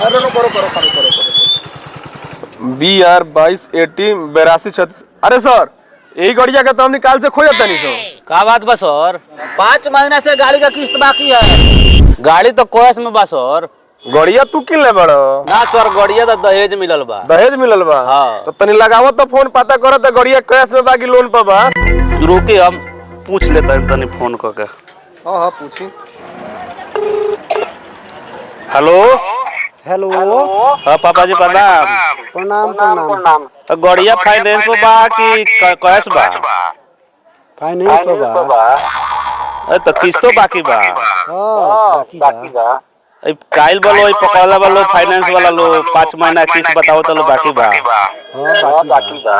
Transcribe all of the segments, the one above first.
अरे करो करो करो करो BR 2280 8236। अरे सर यही गड़िया का तो हम निकाल से खो जाता नहीं सर। का बात बा सर? 5 महीना से गाड़ी का किस्त बाकी है। गाड़ी तो कोयस में बा सर। गड़िया तू किन ले बड़ो? ना सर, गड़िया तो दहेज मिलल बा। दहेज मिलल बा? हाँ। तो तनी लगावत तो फोन पता करो तो गड़िया कैश में बाकी लोन पर बा। रुके हम पूछ लेता हैं तनी फोन करके। हाँ हाँ पूछी। Hello hello. हाँ पापा जी प्रणाम। प्रणाम प्रणाम। तो गड़िया फाइनेंस में बा कि कैश बा? फाइनेंस पे बा। अरे तो किस्तो बाकी बा? हां बाकी बा। काइल वालो पकड़ला वालो फाइनेंस वाला लो 5 महीना किस्त बताओ तो लो बाकी बा। हां बाकी बा।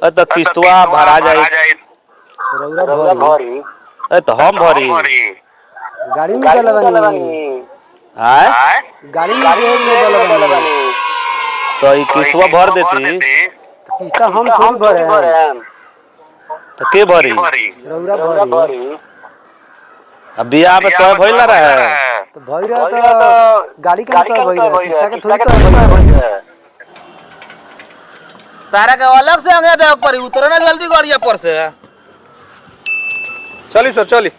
अरे तो किस्तवा भरा जाए तो रउरा भरी। अरे तो हम भरी। गाड़ी में दलवानी। आए गाड़ी में दहेज में दलवानी। तो ये किस्तवा भर देती तो किस्त हम थोड़ी भरे। तो के भरी? रउरा भरी। अब बियाह में तो भइल ना रहे। तो भई रहा तो गाड़ी का तो भई रहा किस्त के थोड़ी तो भई रहा। तारा के अलग से अंगे दे पर उतरो ना जल्दी गाड़िया पर से। चली सर चली।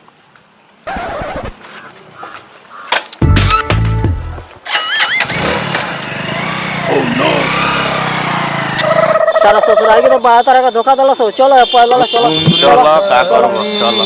तारा ससुराल के तो बड़ा तरह का धोखा दला सो। चलो पहले चलो। चलो का करबो चलो।